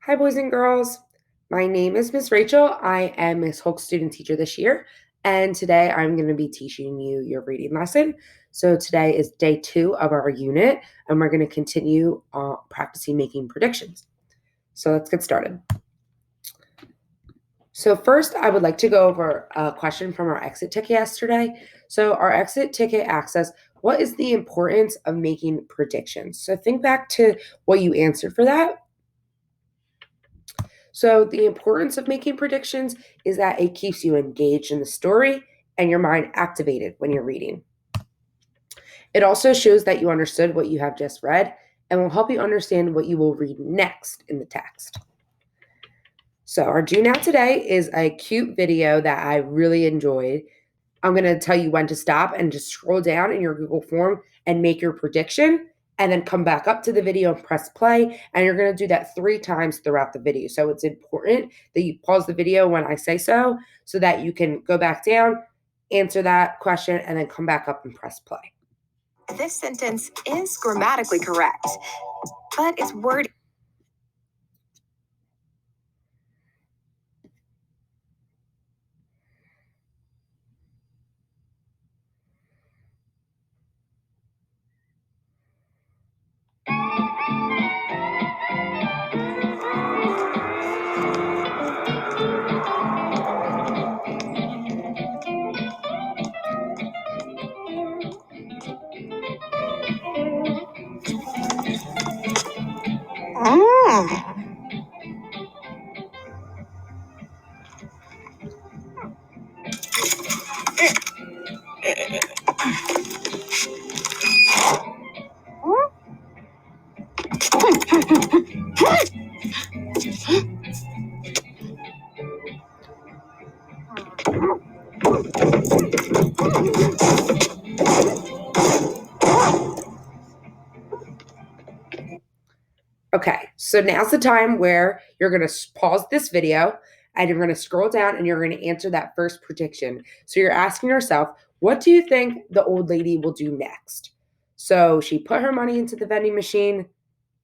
Hi, boys and girls. My name is Miss Rachel. I am Miss Hulk student teacher this year, and today I'm going to be teaching you your reading lesson. So today is day 2 of our unit, and we're going to continue practicing making predictions. So let's get started. So first, I would like to go over a question from our exit ticket yesterday. So our exit ticket asks us, what is the importance of making predictions? So think back to what you answered for that. So, the importance of making predictions is that it keeps you engaged in the story and your mind activated when you're reading. It also shows that you understood what you have just read and will help you understand what you will read next in the text. So, our do now today is a cute video that I really enjoyed. I'm going to tell you when to stop and just scroll down in your Google form and make your prediction, and then come back up to the video and press play. And you're going to do that 3 times throughout the video. So it's important that you pause the video when I say so that you can go back down, answer that question, and then come back up and press play. This sentence is grammatically correct, but its word. Okay, so now's the time where you're going to pause this video and you're going to scroll down and you're going to answer that first prediction. So you're asking yourself, what do you think the old lady will do next? So she put her money into the vending machine.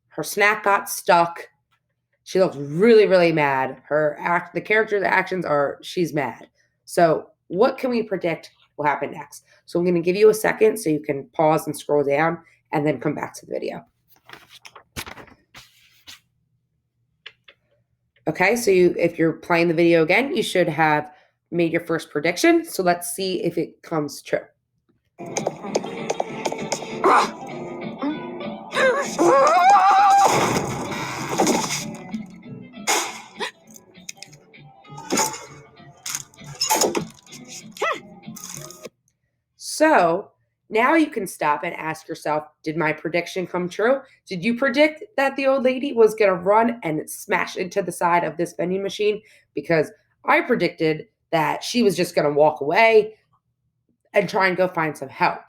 Her snack got stuck. She looks really, really mad. The character's actions are she's mad. So what can we predict will happen next? So I'm going to give you a second so you can pause and scroll down and then come back to the video. Okay, so if you're playing the video again, you should have made your first prediction. So let's see if it comes true. So now you can stop and ask yourself, did my prediction come true? Did you predict that the old lady was going to run and smash into the side of this vending machine? Because I predicted that she was just going to walk away and try and go find some help.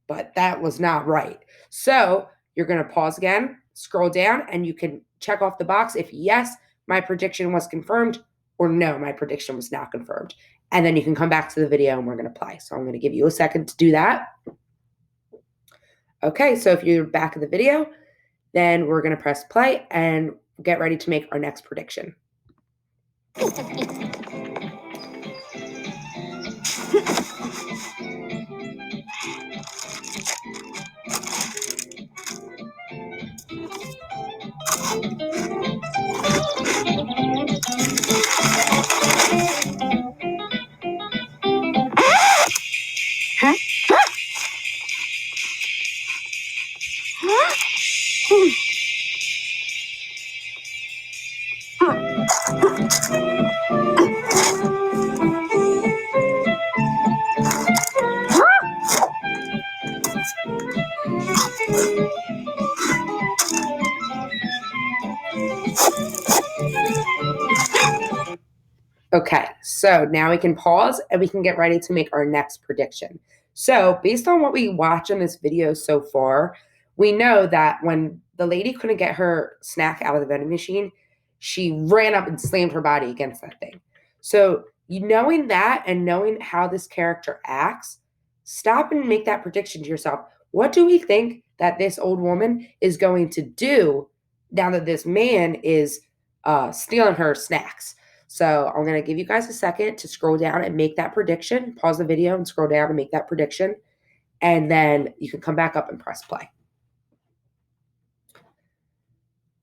But that was not right. So you're going to pause again, scroll down, and you can check off the box if yes, my prediction was confirmed, or no, my prediction was not confirmed. And then you can come back to the video and we're going to play. So I'm going to give you a second to do that. Okay, so if you're back in the video, then we're going to press play and get ready to make our next prediction. Okay, so now we can pause and we can get ready to make our next prediction. So based on what we watch in this video so far, we know that when the lady couldn't get her snack out of the vending machine, she ran up and slammed her body against that thing. So knowing that and knowing how this character acts, stop and make that prediction to yourself. What do we think that this old woman is going to do now that this man is stealing her snacks. So I'm going to give you guys a second to scroll down and make that prediction. Pause the video and scroll down and make that prediction. And then you can come back up and press play.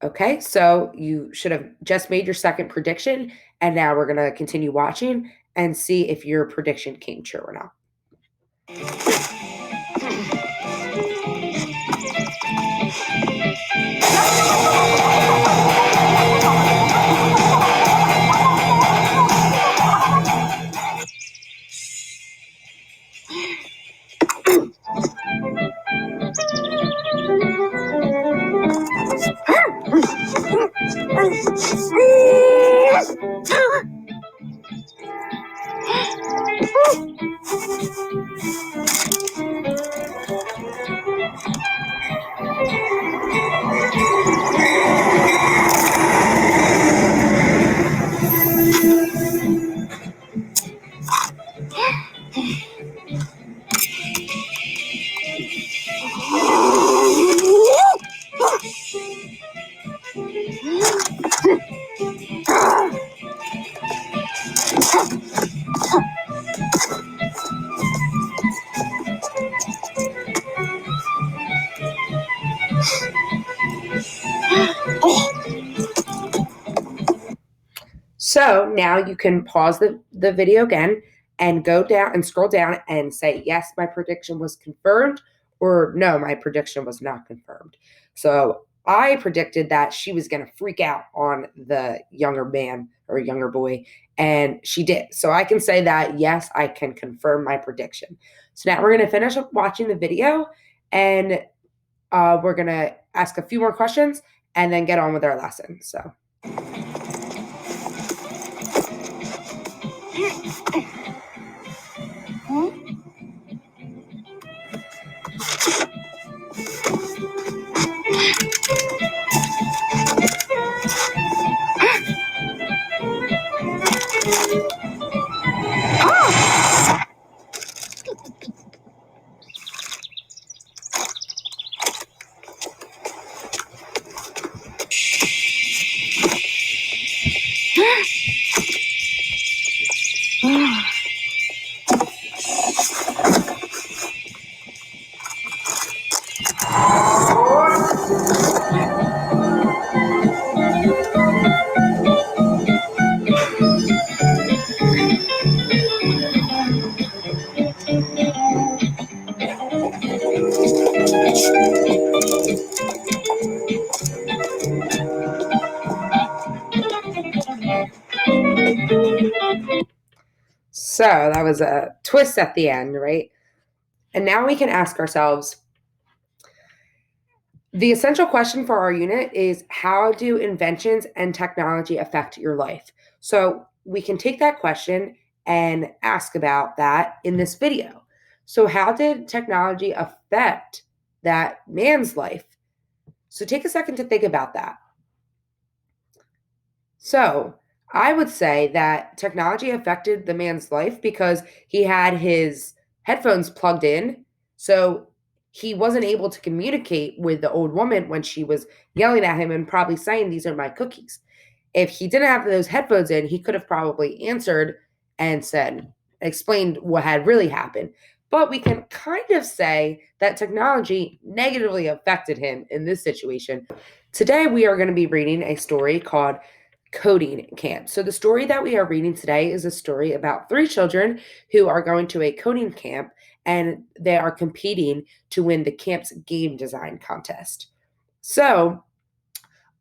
Okay, so you should have just made your second prediction. And now we're going to continue watching and see if your prediction came true or not. So now you can pause the video again and go down and scroll down and say, yes, my prediction was confirmed, or no, my prediction was not confirmed. So I predicted that she was going to freak out on the younger man or younger boy, and she did. So I can say that, yes, I can confirm my prediction. So now we're going to finish up watching the video, and we're going to ask a few more questions and then get on with our lesson. So. So that was a twist at the end, right? And now we can ask ourselves, the essential question for our unit is, how do inventions and technology affect your life? So we can take that question and ask about that in this video. So how did technology affect that man's life? So take a second to think about that. So I would say that technology affected the man's life because he had his headphones plugged in. So he wasn't able to communicate with the old woman when she was yelling at him and probably saying, "These are my cookies." If he didn't have those headphones in, he could have probably answered and explained what had really happened. But we can kind of say that technology negatively affected him in this situation. Today, we are going to be reading a story called Coding Camp. So the story that we are reading today is a story about 3 children who are going to a coding camp, and they are competing to win the camp's game design contest. So,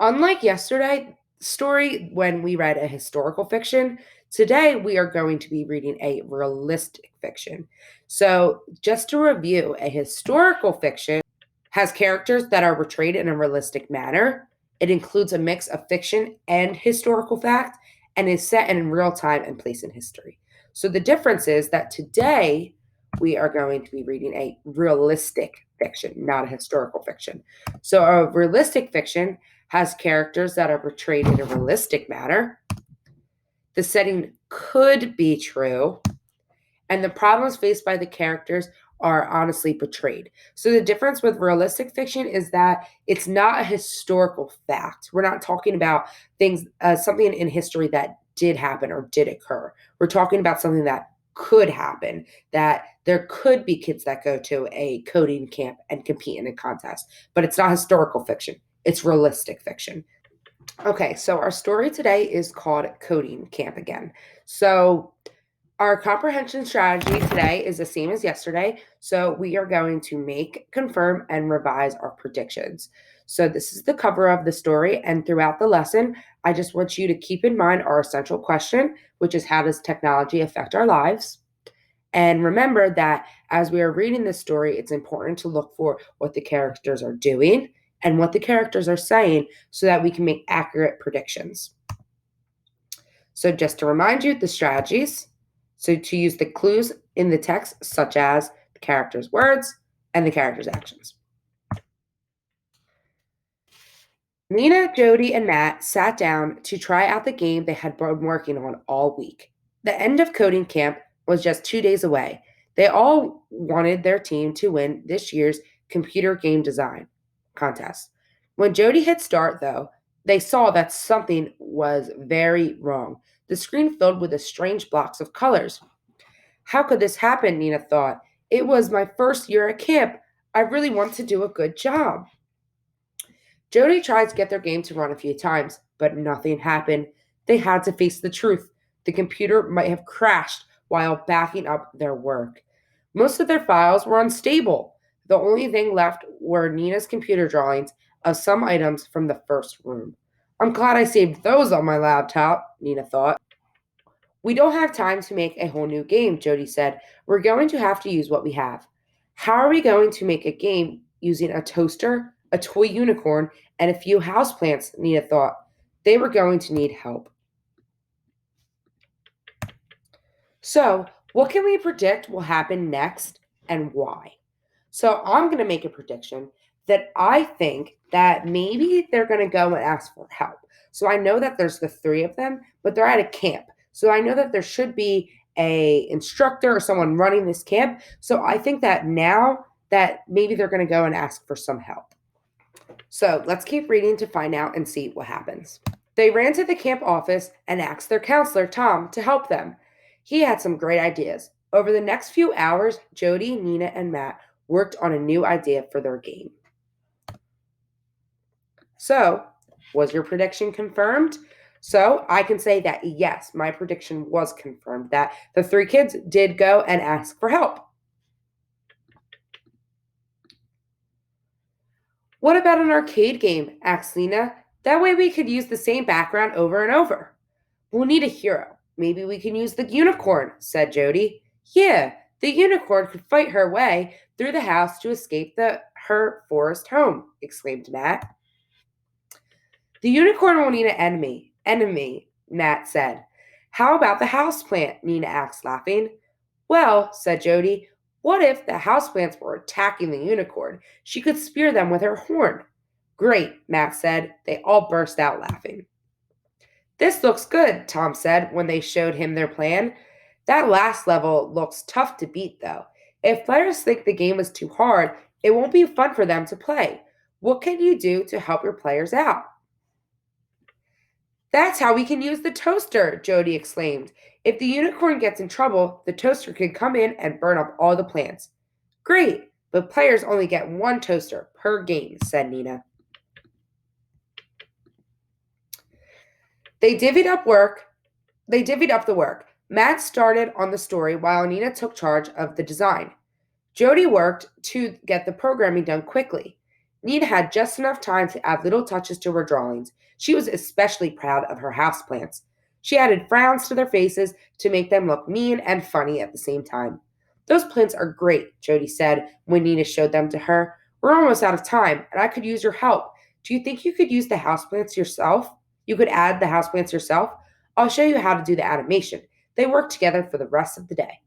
unlike yesterday's story when we read a historical fiction, today we are going to be reading a realistic fiction. So, just to review, a historical fiction has characters that are portrayed in a realistic manner. It includes a mix of fiction and historical fact and is set in real time and place in history. So the difference is that today we are going to be reading a realistic fiction, not a historical fiction. So a realistic fiction has characters that are portrayed in a realistic manner. The setting could be true, and the problems faced by the characters are honestly portrayed. So the difference with realistic fiction is that it's not a historical fact. We're not talking about things, something in history that did happen or did occur. We're talking about something that could happen, that there could be kids that go to a coding camp and compete in a contest, but it's not historical fiction. It's realistic fiction. Okay, so our story today is called Coding Camp again. So our comprehension strategy today is the same as yesterday. So we are going to make, confirm, and revise our predictions. So this is the cover of the story. And throughout the lesson, I just want you to keep in mind our essential question, which is how does technology affect our lives? And remember that as we are reading this story, it's important to look for what the characters are doing and what the characters are saying so that we can make accurate predictions. So just to remind you, the strategies. So to use the clues in the text, such as the character's words and the character's actions. Nina, Jody, and Matt sat down to try out the game they had been working on all week. The end of coding camp was just 2 days away. They all wanted their team to win this year's computer game design contest. When Jody hit start, though, they saw that something was very wrong. The screen filled with the strange blocks of colors. How could this happen? Nina thought. It was my first year at camp. I really want to do a good job. Jody tried to get their game to run a few times, but nothing happened. They had to face the truth. The computer might have crashed while backing up their work. Most of their files were unstable. The only thing left were Nina's computer drawings of some items from the first room. I'm glad I saved those on my laptop, Nina thought. We don't have time to make a whole new game, Jody said. We're going to have to use what we have. How are we going to make a game using a toaster, a toy unicorn, and a few houseplants? Nina thought. They were going to need help. So, what can we predict will happen next and why? So, I'm going to make a prediction that I think that maybe they're going to go and ask for help. So, I know that there's the 3 of them, but they're at a camp. So, I know that there should be a instructor or someone running this camp. So, I think that now that maybe they're going to go and ask for some help. So, let's keep reading to find out and see what happens. They ran to the camp office and asked their counselor, Tom, to help them. He had some great ideas. Over the next few hours, Jody, Nina, and Matt worked on a new idea for their game. So, was your prediction confirmed? So, I can say that yes, my prediction was confirmed, that the 3 kids did go and ask for help. What about an arcade game? Asked Nina. That way we could use the same background over and over. We'll need a hero. Maybe we can use the unicorn, said Jody. Yeah, the unicorn could fight her way through the house to escape her forest home, exclaimed Matt. The unicorn will need an enemy, Matt said. How about the houseplant? Nina asked, laughing. Well, said Jody, what if the houseplants were attacking the unicorn? She could spear them with her horn. Great, Matt said. They all burst out laughing. This looks good, Tom said when they showed him their plan. That last level looks tough to beat, though. If players think the game is too hard, it won't be fun for them to play. What can you do to help your players out? That's how we can use the toaster, Jody exclaimed. If the unicorn gets in trouble, the toaster can come in and burn up all the plants. Great, but players only get 1 toaster per game, said Nina. They divvied up the work. Matt started on the story while Nina took charge of the design. Jody worked to get the programming done quickly. Nina had just enough time to add little touches to her drawings. She was especially proud of her houseplants. She added frowns to their faces to make them look mean and funny at the same time. Those plants are great, Jody said when Nina showed them to her. We're almost out of time, and I could use your help. Do you think you could use the houseplants yourself? You could add the houseplants yourself? I'll show you how to do the animation. They work together for the rest of the day.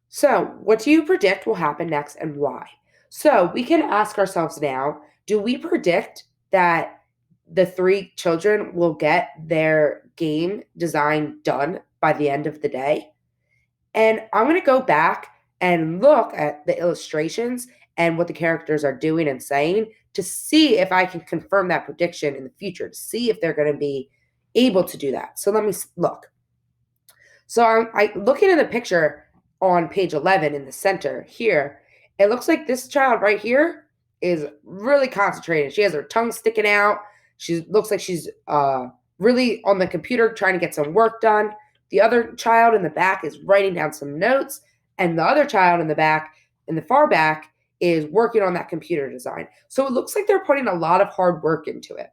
So, what do you predict will happen next and why? So, we can ask ourselves now, do we predict that the 3 children will get their game design done by the end of the day? And I'm going to go back and look at the illustrations and what the characters are doing and saying to see if I can confirm that prediction in the future, to see if they're going to be able to do that. So let me look. So I looking at the picture on page 11 in the center here, it looks like this child right here is really concentrated. She has her tongue sticking out. She looks like she's really on the computer trying to get some work done. The other child in the back is writing down some notes, and the other child in the back, in the far back, is working on that computer design. So it looks like they're putting a lot of hard work into it.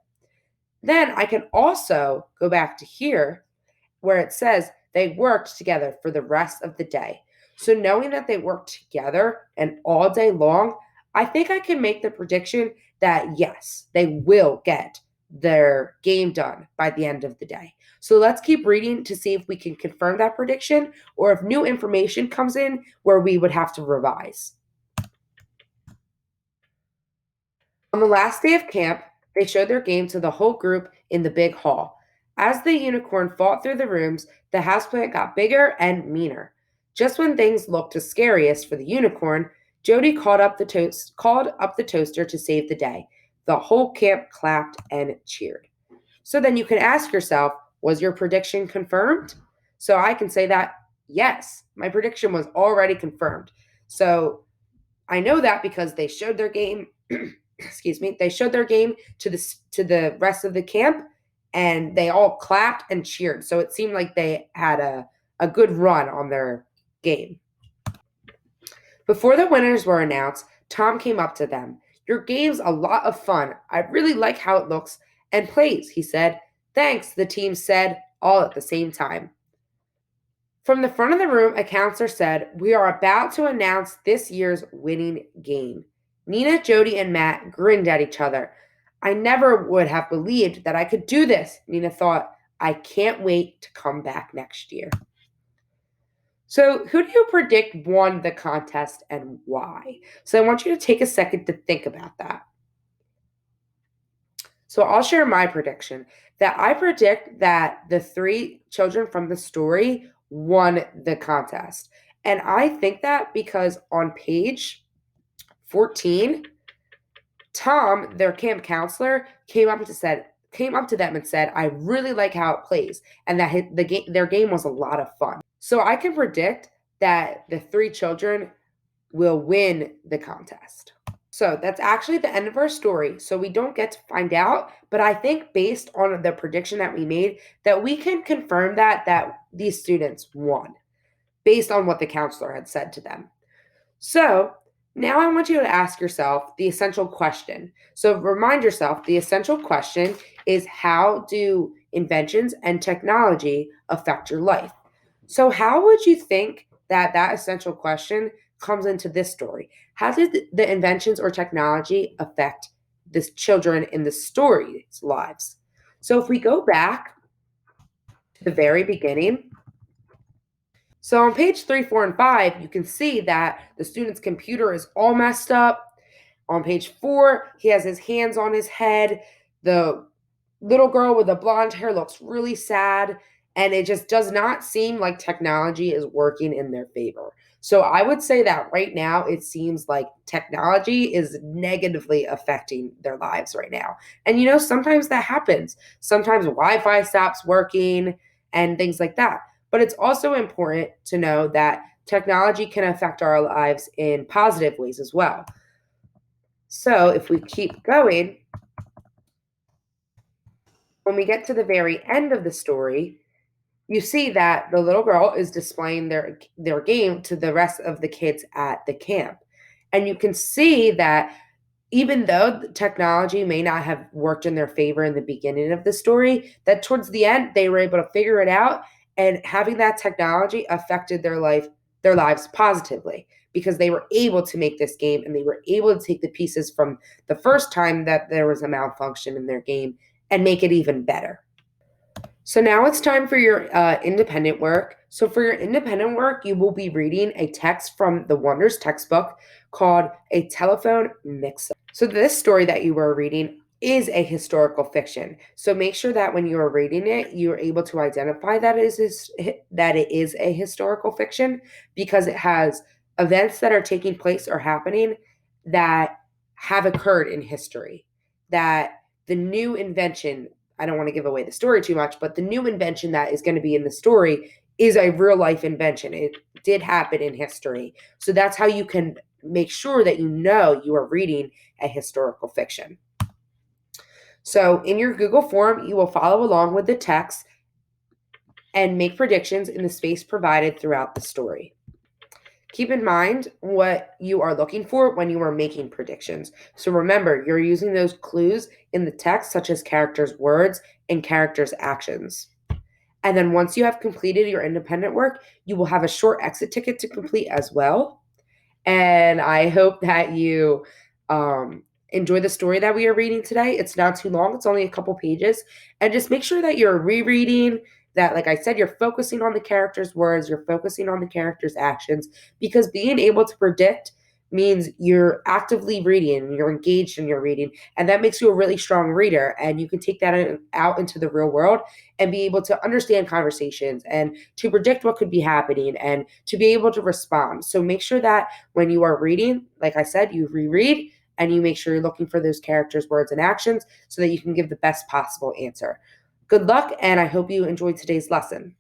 Then I can also go back to here where it says they worked together for the rest of the day. So knowing that they worked together and all day long, I think I can make the prediction that yes, they will get their game done by the end of the day. So let's keep reading to see if we can confirm that prediction or if new information comes in where we would have to revise. On the last day of camp, they showed their game to the whole group in the big hall. As the unicorn fought through the rooms, the houseplant got bigger and meaner. Just when things looked the scariest for the unicorn, Jody called up the toaster to save the day. The whole camp clapped and cheered. So then you can ask yourself, was your prediction confirmed? So I can say that yes, my prediction was already confirmed. So I know that because they showed their game excuse me, they showed their game to the rest of the camp, and they all clapped and cheered. So it seemed like they had a good run on their game. Before the winners were announced, Tom came up to them. Your game's a lot of fun. I really like how it looks and plays, he said. Thanks, the team said, all at the same time. From the front of the room, a counselor said, we are about to announce this year's winning game. Nina, Jody, and Matt grinned at each other. I never would have believed that I could do this, Nina thought. I can't wait to come back next year. So, who do you predict won the contest and why? So, I want you to take a second to think about that. So, I'll share my prediction that I predict that the 3 children from the story won the contest. And I think that because on page 14, Tom, their camp counselor, came up to them and said, I really like how it plays, and that their game was a lot of fun. So I can predict that the 3 children will win the contest. So that's actually the end of our story. So we don't get to find out, but I think based on the prediction that we made, that we can confirm that these students won based on what the counselor had said to them. So now I want you to ask yourself the essential question. So remind yourself, the essential question is, how do inventions and technology affect your life? So how would you think that essential question comes into this story? How did the inventions or technology affect the children in the story's lives? So if we go back to the very beginning, so on page 3, 4, and 5, you can see that the student's computer is all messed up. On page 4, he has his hands on his head. The little girl with the blonde hair looks really sad, and it just does not seem like technology is working in their favor. So I would say that right now it seems like technology is negatively affecting their lives right now. And sometimes that happens. Sometimes Wi-Fi stops working and things like that. But it's also important to know that technology can affect our lives in positive ways as well. So if we keep going, when we get to the very end of the story, you see that the little girl is displaying their game to the rest of the kids at the camp. And you can see that even though the technology may not have worked in their favor in the beginning of the story, that towards the end they were able to figure it out, and having that technology affected their lives positively because they were able to make this game and they were able to take the pieces from the first time that there was a malfunction in their game and make it even better. So now it's time for your independent work. So for your independent work, you will be reading a text from the Wonders textbook called A Telephone Mix-Up. So this story that you were reading is a historical fiction. So make sure that when you are reading it, you're able to identify that it is a historical fiction, because it has events that are taking place or happening that have occurred in history. That the new invention, I don't want to give away the story too much, but the new invention that is going to be in the story is a real life invention. It did happen in history. So that's how you can make sure that you know you are reading a historical fiction. So in your Google form, you will follow along with the text and make predictions in the space provided throughout the story. Keep in mind what you are looking for when you are making predictions. So remember, you're using those clues in the text, such as characters' words and characters' actions. And then once you have completed your independent work, you will have a short exit ticket to complete as well. And I hope that you enjoy the story that we are reading today. It's not too long, it's only a couple pages. And just make sure that you're rereading, that, like I said, you're focusing on the characters' words, you're focusing on the characters' actions, because being able to predict means you're actively reading, you're engaged in your reading, and that makes you a really strong reader. And you can take that out into the real world and be able to understand conversations and to predict what could be happening and to be able to respond. So make sure that when you are reading, like I said, you reread and you make sure you're looking for those characters, words, and actions so that you can give the best possible answer. Good luck, and I hope you enjoyed today's lesson.